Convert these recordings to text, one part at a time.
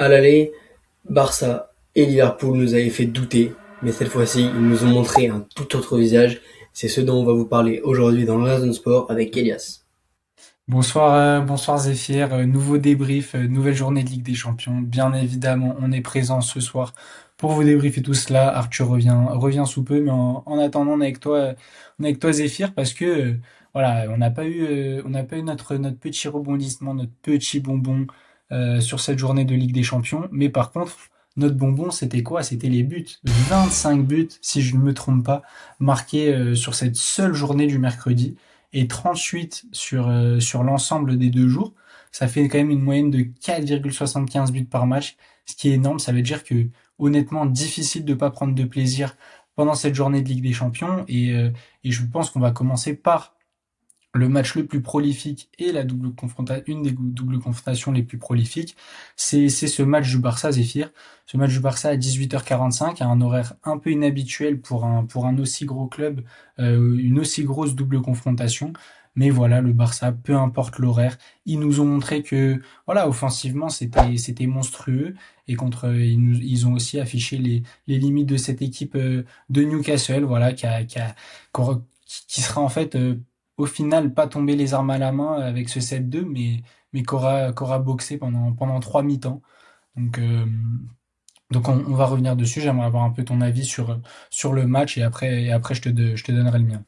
À l'aller, Barça et Liverpool nous avaient fait douter, mais cette fois-ci, ils nous ont montré un tout autre visage. C'est ce dont on va vous parler aujourd'hui dans le Zone Sport avec Elias. Bonsoir Zéphyr. Nouveau débrief, nouvelle journée de Ligue des Champions. Bien évidemment, on est présent ce soir pour vous débriefer tout cela. Arthur revient sous peu, mais en attendant, on est avec toi Zéphyr parce que voilà, on n'a pas eu notre petit rebondissement, notre petit bonbon sur cette journée de Ligue des Champions. Mais par contre, notre bonbon, c'était quoi? C'était les buts. 25 buts, si je ne me trompe pas, marqués sur cette seule journée du mercredi et 38 sur l'ensemble des 2 jours. Ça fait quand même une moyenne de 4,75 buts par match, ce qui est énorme. Ça veut dire que, honnêtement, difficile de ne pas prendre de plaisir pendant cette journée de Ligue des Champions. Et je pense qu'on va commencer par le match le plus prolifique et une des doubles confrontations les plus prolifiques, c'est ce match du Barça Zéphyr. Ce match du Barça à 18h45, à un horaire un peu inhabituel pour un aussi gros club, une aussi grosse double confrontation. Mais voilà, le Barça, peu importe l'horaire, ils nous ont montré que, voilà, offensivement, c'était monstrueux. Et ils ont aussi affiché les limites de cette équipe de Newcastle, voilà, qui sera en fait au final pas tomber les armes à la main avec ce 7-2, mais qu'aura boxé pendant 3 mi-temps. Donc, euh, donc on va revenir dessus. J'aimerais avoir un peu ton avis sur le match et après je te donnerai le mien.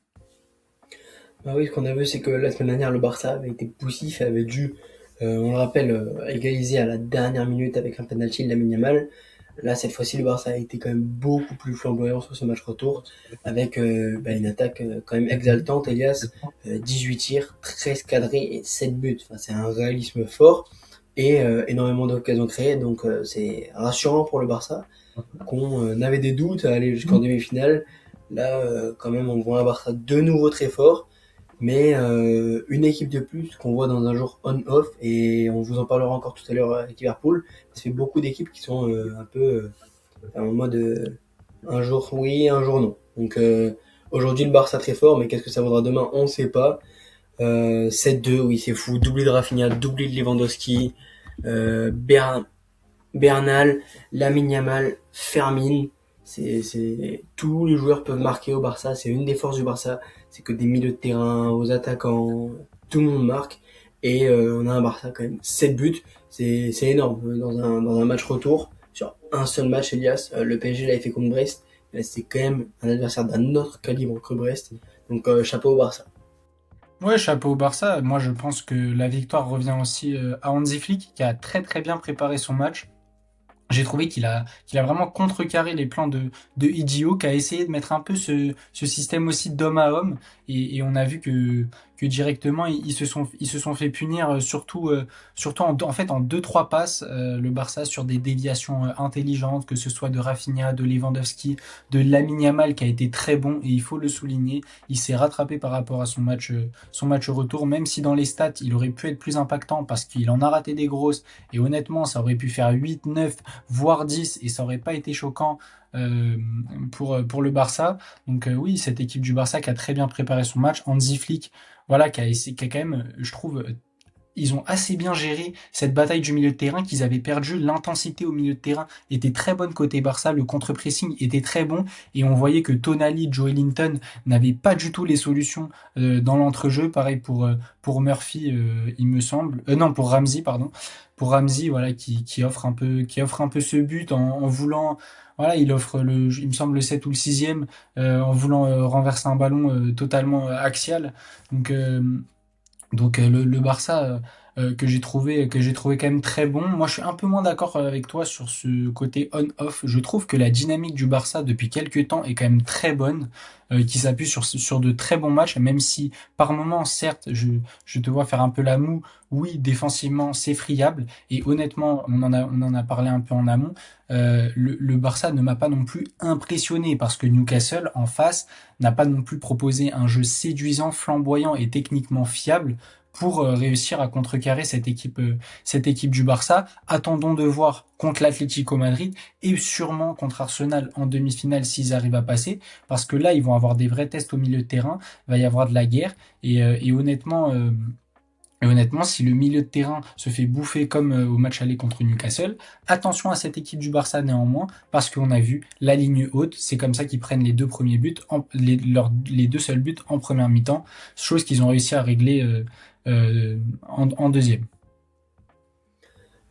Bah oui, ce qu'on a vu, c'est que la semaine dernière, le Barça avait été poussif et avait dû, on le rappelle, égaliser à la dernière minute avec un penalty de Lamine Yamal. Là, cette fois-ci, le Barça a été quand même beaucoup plus flamboyant sur ce match retour, avec une attaque quand même exaltante, Elias. 18 tirs, 13 cadrés et 7 buts. Enfin, c'est un réalisme fort et énormément d'occasions créées. Donc, c'est rassurant pour le Barça, qu'on avait des doutes à aller jusqu'en demi-finale. Là, quand même, on voit un Barça de nouveau très fort, mais une équipe de plus qu'on voit dans un jour on-off, et on vous en parlera encore tout à l'heure avec Liverpool. Ça fait beaucoup d'équipes qui sont un peu en mode un jour oui, un jour non. Donc aujourd'hui le Barça très fort, mais qu'est-ce que ça vaudra demain, on ne sait pas. 7-2, oui c'est fou, doublé de Rafinha, doublé de Lewandowski, euh, Ber- Bernal, Lamine Yamal, Fermin. Tous les joueurs peuvent marquer au Barça. C'est une des forces du Barça, c'est que des milieux de terrain, aux attaquants, tout le monde marque. Et on a un Barça quand même 7 buts, c'est énorme dans un match retour. Sur un seul match, Elias, le PSG l'avait fait contre Brest. C'est quand même un adversaire d'un autre calibre que Brest. Donc chapeau au Barça. Ouais, chapeau au Barça. Moi, je pense que la victoire revient aussi à Hansi Flick, qui a très très bien préparé son match. J'ai trouvé qu'il a vraiment contrecarré les plans de Hideo, qui a essayé de mettre un peu ce système aussi d'homme à homme. Et on a vu que directement, ils se sont fait punir, surtout en fait, en deux, trois passes, le Barça sur des déviations intelligentes, que ce soit de Rafinha, de Lewandowski, de Lamine Yamal, qui a été très bon, et il faut le souligner. Il s'est rattrapé par rapport à son match retour, même si dans les stats, il aurait pu être plus impactant parce qu'il en a raté des grosses. Et honnêtement, ça aurait pu faire 8 9 voire 10, et ça aurait pas été choquant euh, pour le Barça. Donc oui, cette équipe du Barça qui a très bien préparé son match. Hansi Flick, voilà, qui a quand même, je trouve, ils ont assez bien géré cette bataille du milieu de terrain qu'ils avaient perdu. L'intensité au milieu de terrain était très bonne côté Barça, le contre-pressing était très bon et on voyait que Tonali, Joelinton n'avaient pas du tout les solutions dans l'entrejeu. Pareil pour Murphy, il me semble. Non, pour Ramsey, pardon. Pour Ramsey, voilà, qui offre un peu ce but en voulant. Voilà, il offre il me semble le 7 ou le sixième en voulant renverser un ballon totalement axial. Donc, euh, le Barça que j'ai trouvé quand même très bon. Moi, je suis un peu moins d'accord avec toi sur ce côté on-off. Je trouve que la dynamique du Barça depuis quelques temps est quand même très bonne, qui s'appuie sur de très bons matchs, même si par moments, certes, je te vois faire un peu la moue. Oui, défensivement, c'est friable. Et honnêtement, on en a parlé un peu en amont. Le Barça ne m'a pas non plus impressionné parce que Newcastle, en face, n'a pas non plus proposé un jeu séduisant, flamboyant et techniquement fiable pour réussir à contrecarrer cette équipe du Barça. Attendons de voir contre l'Atlético Madrid et sûrement contre Arsenal en demi-finale s'ils arrivent à passer, parce que là, ils vont avoir des vrais tests au milieu de terrain, il va y avoir de la guerre, et honnêtement, Et honnêtement, si le milieu de terrain se fait bouffer comme au match aller contre Newcastle, attention à cette équipe du Barça néanmoins, parce qu'on a vu la ligne haute, c'est comme ça qu'ils prennent les deux premiers buts, les deux seuls buts en première mi-temps, chose qu'ils ont réussi à régler en deuxième.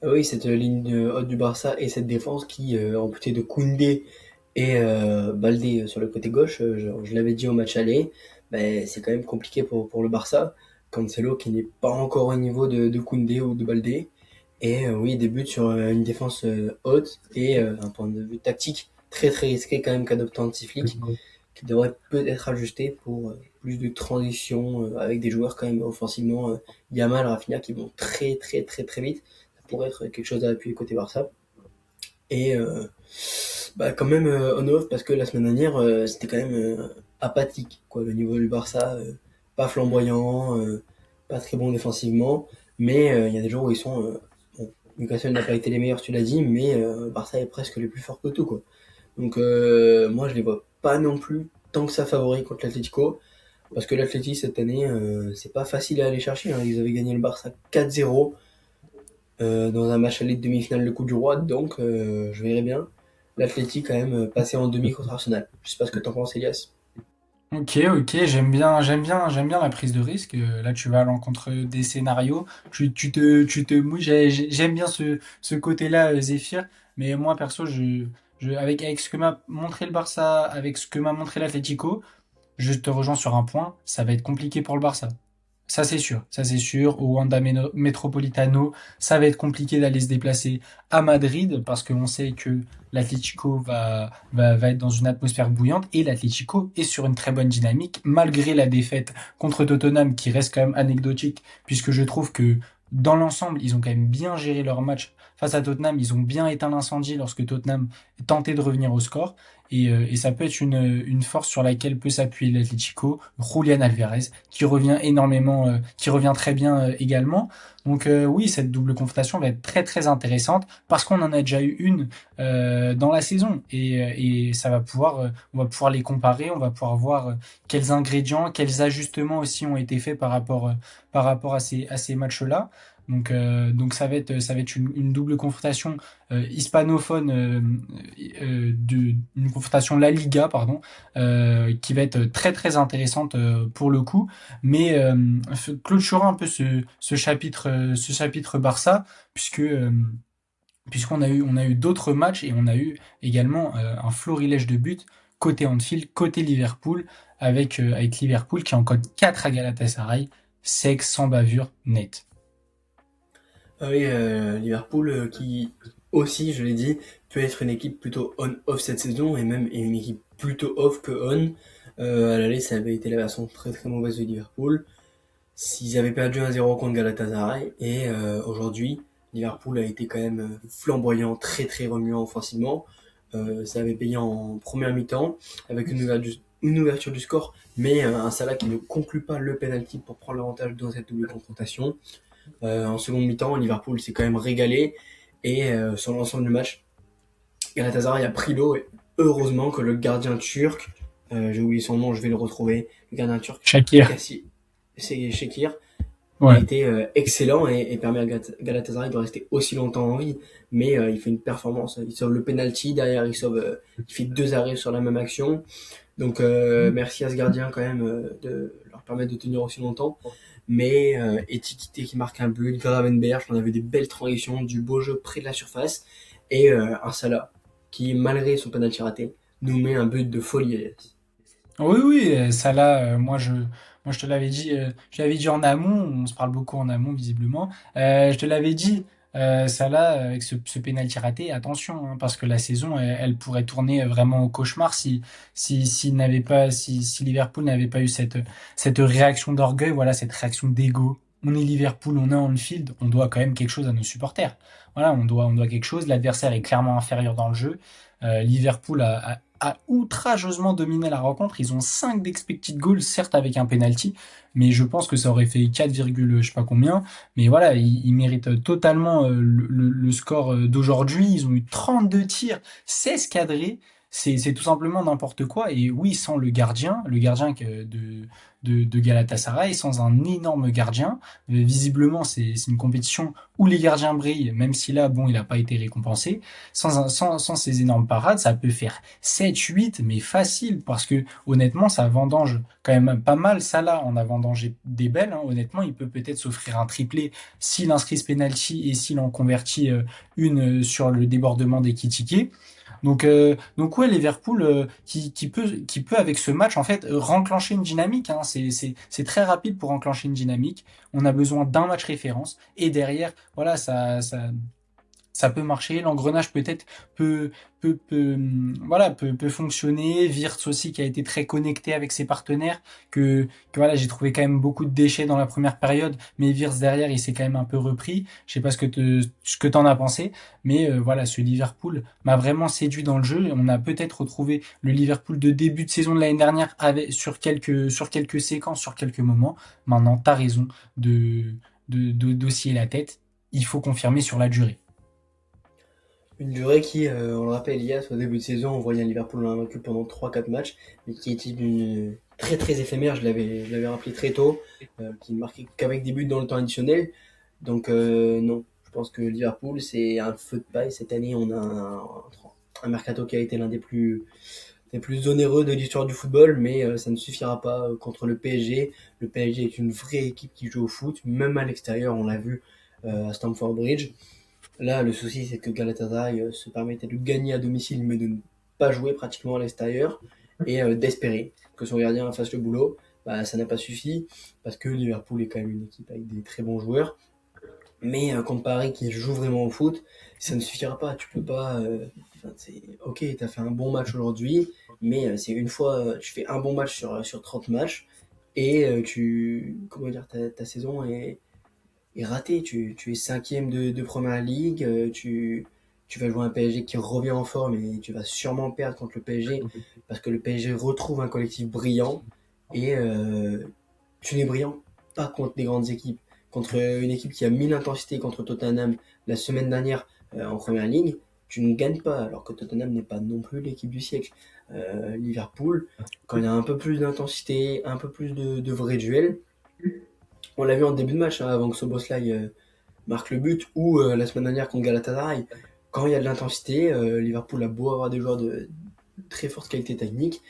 Ah oui, cette ligne haute du Barça et cette défense qui, amputée de Koundé et Baldé sur le côté gauche, je l'avais dit au match aller, ben, c'est quand même compliqué pour le Barça. Cancelo qui n'est pas encore au niveau de Koundé ou de Baldé. Et oui, des buts sur une défense haute et un point de vue tactique très très risqué quand même qu'adopte Anti-Flick, qui devrait peut-être ajuster pour plus de transition avec des joueurs quand même offensivement, Yamal, Rafinha qui vont très très très très vite. Ça pourrait être quelque chose à appuyer côté Barça. Et bah, quand même on-off parce que la semaine dernière c'était quand même apathique quoi, le niveau du Barça, pas flamboyant, pas très bon défensivement, mais il y a des jours où ils sont bon, Newcastle n'a pas été les meilleurs tu l'as dit, mais Barça est presque les plus forts que tout quoi. Donc moi je les vois pas non plus tant que ça favori contre l'Atlético, parce que l'Atlético cette année c'est pas facile à aller chercher, hein. Ils avaient gagné le Barça 4-0 dans un match aller de demi-finale de Coupe du Roi, donc je verrai bien l'Athletic quand même passer en demi contre Arsenal. Je sais pas ce que t'en penses, Elias. Ok, ok, j'aime bien la prise de risque. Là, tu vas à l'encontre des scénarios. Tu te mouilles. J'aime bien ce côté-là, Zéphyr. Mais moi, perso, avec ce que m'a montré le Barça, avec ce que m'a montré l'Atlético, je te rejoins sur un point. Ça va être compliqué pour le Barça. Ça c'est sûr, ça c'est sûr. Au Wanda Metropolitano, ça va être compliqué d'aller se déplacer à Madrid parce qu'on sait que l'Atlético va être dans une atmosphère bouillante et l'Atlético est sur une très bonne dynamique malgré la défaite contre Tottenham qui reste quand même anecdotique puisque je trouve que dans l'ensemble, ils ont quand même bien géré leur match face à Tottenham. Ils ont bien éteint l'incendie lorsque Tottenham tentait de revenir au score. Et ça peut être une force sur laquelle peut s'appuyer l'Atlético. Julian Alvarez, qui revient énormément, qui revient très bien également. Donc oui, cette double confrontation va être très très intéressante parce qu'on en a déjà eu une dans la saison et ça va pouvoir, on va pouvoir les comparer, on va pouvoir voir quels ingrédients, quels ajustements aussi ont été faits par rapport à ces matchs-là. Donc ça va être une double confrontation hispanophone, une confrontation La Liga, pardon, qui va être très très intéressante pour le coup. Mais clôturons un peu ce chapitre Barça, puisque on a eu d'autres matchs et on a eu également un florilège de buts côté Anfield, côté Liverpool, avec Liverpool qui en code 4 à Galatasaray, sec, sans bavure, net. Ah oui, Liverpool qui aussi, je l'ai dit, peut être une équipe plutôt on-off cette saison et même une équipe plutôt off que on. À l'aller, ça avait été la version très très mauvaise de Liverpool. S'ils avaient perdu 1-0 contre Galatasaray et aujourd'hui, Liverpool a été quand même flamboyant, très très remuant offensivement. Ça avait payé en première mi-temps avec une ouverture du score, mais un Salah qui ne conclut pas le penalty pour prendre l'avantage dans cette double confrontation. En seconde mi-temps, Liverpool s'est quand même régalé et sur l'ensemble du match, Galatasaray a pris l'eau et heureusement que le gardien turc, j'ai oublié son nom, je vais le retrouver, le gardien turc, Shakir. Kassi, c'est Shekir, a Ouais. été excellent et permet à Galatasaray de rester aussi longtemps en vie. Mais il fait une performance. Il sauve le penalty, derrière il fait deux arrêts sur la même action. Donc merci à ce gardien quand même de leur permettre de tenir aussi longtemps. Mais Etikité qui marque un but, Gravenberch, on avait des belles transitions, du beau jeu près de la surface. Et un Salah qui, malgré son penalty raté, nous met un but de folie. Oui, oui, ça là, moi je te l'avais dit, je l'avais dit en amont, on se parle beaucoup en amont visiblement. Je te l'avais dit, ça là, avec ce pénalty raté, attention, hein, parce que la saison, elle pourrait tourner vraiment au cauchemar si Liverpool n'avait pas eu cette réaction d'orgueil, voilà, cette réaction d'ego. On est Liverpool, on est Anfield, on doit quand même quelque chose à nos supporters. Voilà, on doit quelque chose. L'adversaire est clairement inférieur dans le jeu. Liverpool a outrageusement dominé la rencontre. Ils ont 5 d'expected goals, certes avec un penalty, mais je pense que ça aurait fait 4, je sais pas combien. Mais voilà, ils méritent totalement le score d'aujourd'hui. Ils ont eu 32 tirs, 16 cadrés. c'est tout simplement n'importe quoi. Et oui, sans le gardien de Galatasaray, sans un énorme gardien, visiblement c'est une compétition où les gardiens brillent, même si là, bon, il n'a pas été récompensé. Sans ces énormes parades, ça peut faire 7, 8, mais facile, parce que honnêtement, ça vendange quand même pas mal. Ça là, on a vendangé des belles. Hein. Honnêtement, il peut peut-être s'offrir un triplé s'il inscrit ce penalty et s'il en convertit une sur le débordement des Kitike. Donc ouais, Liverpool qui peut avec ce match en fait renclencher une dynamique. Hein. C'est très rapide pour enclencher une dynamique. On a besoin d'un match référence et derrière, voilà, ça peut marcher. L'engrenage peut-être peut fonctionner. Wirtz aussi qui a été très connecté avec ses partenaires. Que voilà, j'ai trouvé quand même beaucoup de déchets dans la première période, mais Wirtz derrière, il s'est quand même un peu repris. Je sais pas ce que t'en as pensé, mais voilà, ce Liverpool m'a vraiment séduit dans le jeu. On a peut-être retrouvé le Liverpool de début de saison de l'année dernière sur quelques séquences, sur quelques moments. Maintenant, t'as raison d'osciller la tête. Il faut confirmer sur la durée. Une durée qui, on le rappelle, hier, au début de saison, on voyait un Liverpool invaincu pendant 3 4 matchs, mais qui était d'une très très éphémère, je l'avais rappelé très tôt, qui ne marquait qu'avec des buts dans le temps additionnel. Donc non, je pense que Liverpool, c'est un feu de paille. Cette année, on a un mercato qui a été l'un des plus onéreux de l'histoire du football, mais ça ne suffira pas contre le PSG. Le PSG est une vraie équipe qui joue au foot, même à l'extérieur, on l'a vu à Stamford Bridge. Là, le souci, c'est que Galatasaray se permettait de gagner à domicile, mais de ne pas jouer pratiquement à l'extérieur et d'espérer que son gardien fasse le boulot. Bah, ça n'a pas suffi parce que Liverpool est quand même une équipe avec des très bons joueurs. Mais contre Paris qui joue vraiment au foot, ça ne suffira pas. Tu peux pas. Ok, tu as fait un bon match aujourd'hui, mais c'est une fois. Tu fais un bon match sur 30 matchs et comment dire, ta saison est raté. Tu es cinquième de Première Ligue, tu vas jouer un PSG qui revient en forme et tu vas sûrement perdre contre le PSG parce que le PSG retrouve un collectif brillant et tu n'es brillant pas contre des grandes équipes. Contre une équipe qui a mis l'intensité contre Tottenham la semaine dernière en Première Ligue, tu ne gagnes pas alors que Tottenham n'est pas non plus l'équipe du siècle. Liverpool, quand il y a un peu plus d'intensité, un peu plus de vrais duels, on l'a vu en début de match, hein, avant que Soboslai marque le but, ou la semaine dernière contre Galatasaray. Quand il y a de l'intensité, Liverpool a beau avoir des joueurs de très forte qualité technique,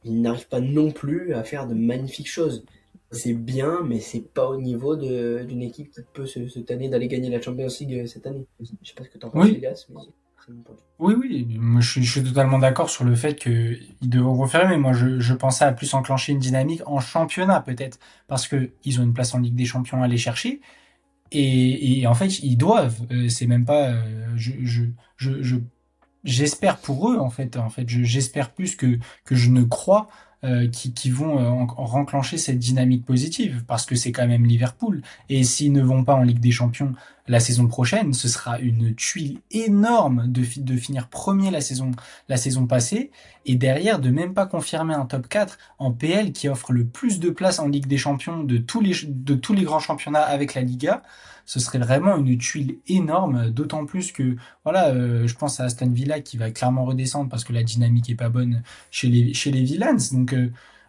ils n'arrivent pas non plus à faire de magnifiques choses. C'est bien, mais c'est pas au niveau d'une équipe qui peut se tanner d'aller gagner la Champions League cette année. Je sais pas ce que t'en penses, Oui, Elias, mais c'est mon point de vue. oui, oui. Moi, je suis totalement d'accord sur le fait qu'ils devront confirmer. Mais moi, je pensais à plus enclencher une dynamique en championnat, peut-être. Parce que ils ont une place en Ligue des Champions à aller chercher. Et en fait, ils doivent. C'est même pas. Je, j'espère pour eux, en fait. En fait, j'espère plus que je ne crois qui vont renclencher cette dynamique positive. Parce que c'est quand même Liverpool. Et s'ils ne vont pas en Ligue des Champions la saison prochaine, ce sera une tuile énorme de finir premier la saison passée. Et derrière, de même pas confirmer un top 4 en PL qui offre le plus de places en Ligue des Champions de tous les grands championnats avec la Liga. Ce serait vraiment une tuile énorme, d'autant plus que voilà, je pense à Aston Villa qui va clairement redescendre parce que la dynamique est pas bonne chez les Villans. Donc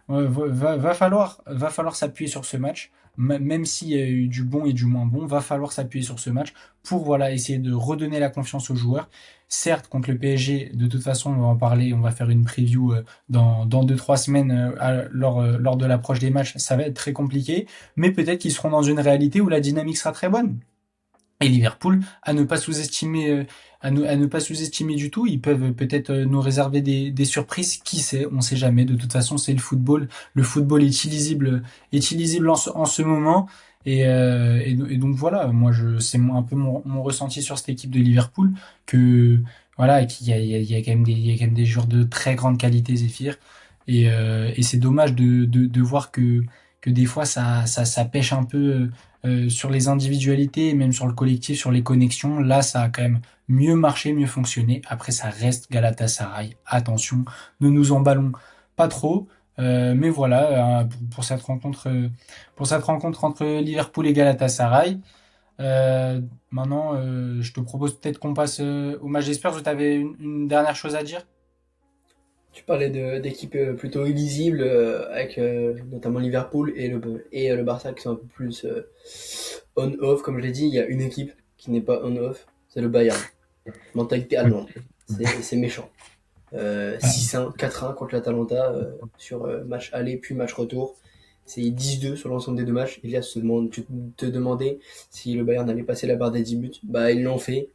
ouais, va falloir s'appuyer sur ce match. Même s'il y a eu du bon et du moins bon, va falloir s'appuyer sur ce match pour voilà essayer de redonner la confiance aux joueurs. Certes, contre le PSG, de toute façon, on va en parler, on va faire une preview dans 2, 3 semaines lors de l'approche des matchs. Ça va être très compliqué, mais peut-être qu'ils seront dans une réalité où la dynamique sera très bonne. Et Liverpool, à ne pas sous-estimer du tout. Ils peuvent peut-être nous réserver des surprises. Qui sait? On sait jamais. De toute façon, c'est le football. Le football est illisible en ce moment. Et donc voilà. Moi, c'est un peu mon ressenti sur cette équipe de Liverpool que voilà, qu'il y a quand même il y a quand même des joueurs de très grande qualité, Zéphyr. Et c'est dommage de voir que des fois ça pêche un peu sur les individualités, même sur le collectif, sur les connexions. Là, ça a quand même mieux marché, mieux fonctionné. Après, ça reste Galatasaray. Attention, ne nous emballons pas trop. Mais voilà, pour cette rencontre entre Liverpool et Galatasaray. Maintenant, je te propose peut-être qu'on passe au match des Spurs où tu avais une dernière chose à dire. Tu parlais d'équipes plutôt illisibles, avec notamment Liverpool et le Barça qui sont un peu plus on-off. Comme je l'ai dit, il y a une équipe qui n'est pas on-off, c'est le Bayern. Mentalité allemande. C'est méchant. Ah, 6-1, 4-1 contre l'Atalanta sur match aller puis match retour. C'est 10-2 sur l'ensemble des deux matchs. Elias tu te demandais si le Bayern allait passer la barre des 10 buts. Bah, ils l'ont fait.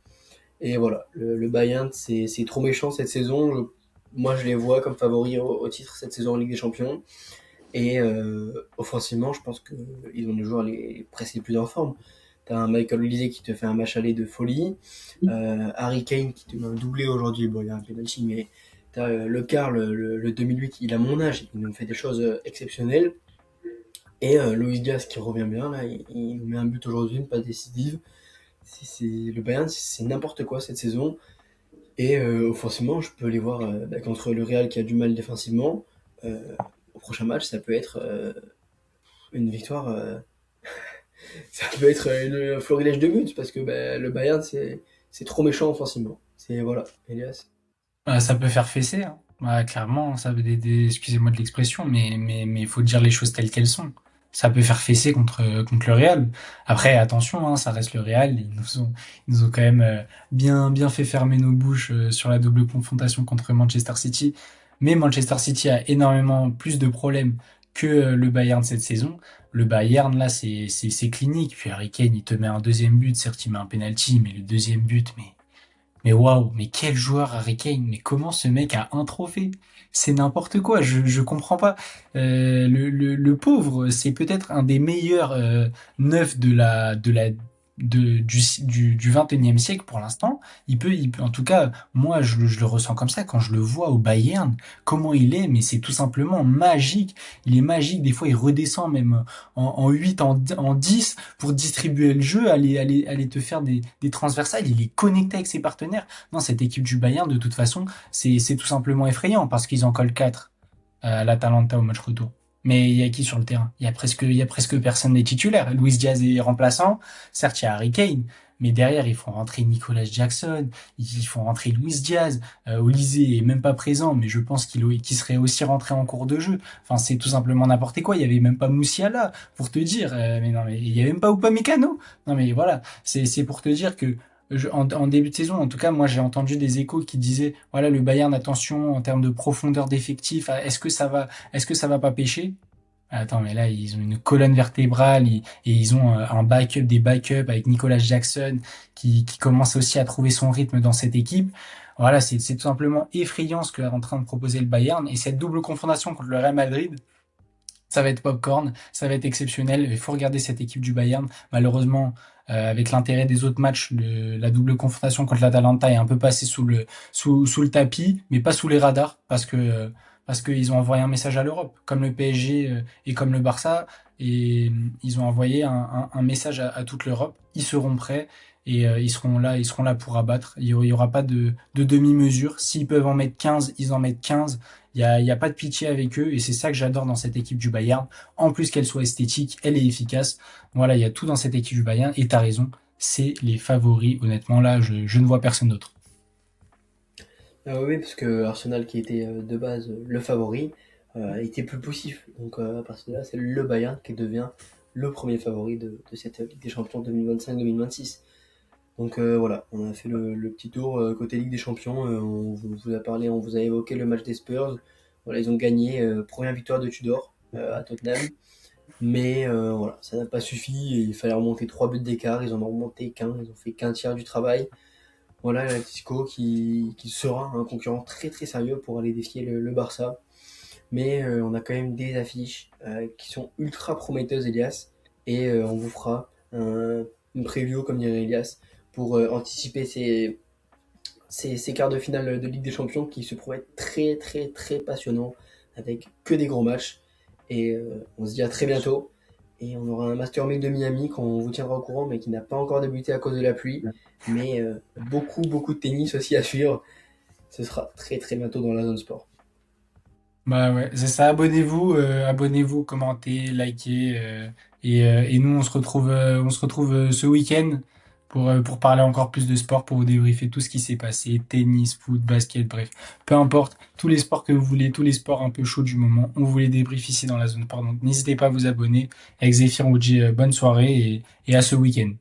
Et voilà, le Bayern, c'est trop méchant cette saison. Moi, je les vois comme favoris au titre cette saison en Ligue des Champions. Et offensivement, je pense qu'ils ont les joueurs presque les plus en forme. T'as un Michael Olise qui te fait un match aller de folie. Harry Kane qui te met un doublé aujourd'hui. Bon, il y a un penalty, mais t'as le quart, le 2008, il a mon âge. Il nous fait des choses exceptionnelles. Et Luis Diaz qui revient bien, là, il nous met un but aujourd'hui, une passe décisive. Le Bayern, c'est n'importe quoi cette saison. Et offensivement, je peux les voir contre le Real qui a du mal défensivement. euh, Au prochain match, ça peut être une victoire. Ça peut être une florilège de buts parce que le Bayern, c'est trop méchant offensivement. C'est voilà, Elias. ça peut faire fesser, hein. Clairement, ça veut excusez-moi de l'expression, mais il faut dire les choses telles qu'elles sont. Ça peut faire fesser contre le Real. Après, attention, hein, ça reste le Real. Ils nous ont quand même bien fait fermer nos bouches sur la double confrontation contre Manchester City. Mais Manchester City a énormément plus de problèmes que le Bayern cette saison. Le Bayern, là, c'est clinique. Puis Harry Kane, il te met un deuxième but. Certes, il met un penalty, mais le deuxième but, mais waouh, mais quel joueur Harry Kane, mais comment ce mec a un trophée? C'est n'importe quoi, je comprends pas. Le pauvre, c'est peut-être un des meilleurs neufs du 21e siècle pour l'instant. En tout cas, moi je le ressens comme ça quand je le vois au Bayern, comment il est, mais c'est tout simplement magique. Il est magique, des fois il redescend même en 8, en 10 pour distribuer le jeu, aller te faire des transversales. Il est connecté avec ses partenaires. Non, cette équipe du Bayern, de toute façon, c'est tout simplement effrayant parce qu'ils en collent 4 à l'Atalanta au match retour. Mais il y a qui sur le terrain? Il y a presque personne des titulaires. Luis Diaz est remplaçant. Certes, il y a Harry Kane. Mais derrière, ils font rentrer Nicolas Jackson, ils font rentrer Luis Diaz. Olise est même pas présent, mais je pense qu'il serait aussi rentré en cours de jeu. Enfin, c'est tout simplement n'importe quoi. Il y avait même pas Moussiala, pour te dire. Mais non, mais il y avait même pas Upamecano. Non, mais voilà. C'est pour te dire que en début de saison, en tout cas, moi j'ai entendu des échos qui disaient, voilà, le Bayern, attention en termes de profondeur d'effectif, est-ce que ça va pas pêcher? Attends, mais là ils ont une colonne vertébrale et ils ont un backup des backups avec Nicolas Jackson qui commence aussi à trouver son rythme dans cette équipe. Voilà, c'est tout simplement effrayant ce qu'est en train de proposer le Bayern et cette double confrontation contre le Real Madrid. Ça va être popcorn, ça va être exceptionnel. Il faut regarder cette équipe du Bayern. Malheureusement, avec l'intérêt des autres matchs, la double confrontation contre l'Atalanta est un peu passée sous le tapis, mais pas sous les radars, parce qu'ils ont envoyé un message à l'Europe, comme le PSG et comme le Barça, et ils ont envoyé un message à toute l'Europe. Ils seront prêts et ils seront là pour abattre. Il y aura pas de demi-mesure. S'ils peuvent en mettre 15, ils en mettent 15. Il y a pas de pitié avec eux et c'est ça que j'adore dans cette équipe du Bayern. En plus qu'elle soit esthétique, elle est efficace. Voilà, il y a tout dans cette équipe du Bayern et t'as raison, c'est les favoris. Honnêtement, là, je ne vois personne d'autre. Ah oui, parce que Arsenal, qui était de base le favori, a été plus poussif. Donc à partir de là, c'est le Bayern qui devient le premier favori de cette Ligue des Champions 2025-2026. Donc voilà, on a fait le petit tour côté Ligue des Champions. On vous a parlé, on vous a évoqué le match des Spurs. Voilà, ils ont gagné, première victoire de Tudor à Tottenham. Mais voilà, ça n'a pas suffi. Il fallait remonter 3 buts d'écart. Ils en ont remonté qu'un. Ils ont fait qu'un tiers du travail. Voilà, l'Atlético qui sera un concurrent très très sérieux pour aller défier le Barça. Mais on a quand même des affiches qui sont ultra prometteuses, Elias. Et on vous fera une preview, comme dirait Elias, pour anticiper ces quarts de finale de Ligue des Champions qui se promettent très très très passionnants avec que des gros matchs. Et on se dit à très bientôt. Et on aura un Master 1000 de Miami qu'on vous tiendra au courant, mais qui n'a pas encore débuté à cause de la pluie. Mais beaucoup beaucoup de tennis aussi à suivre. Ce sera très très bientôt dans la zone sport. Bah ouais, c'est ça. Abonnez-vous, commentez, likez, et nous on se retrouve ce week-end pour parler encore plus de sport, pour vous débriefer tout ce qui s'est passé, tennis, foot, basket, bref. Peu importe, tous les sports que vous voulez, tous les sports un peu chauds du moment, on vous les débriefe ici dans la zone sport. Donc n'hésitez pas à vous abonner. Avec Zéphyr, on vous dit bonne soirée et à ce week-end.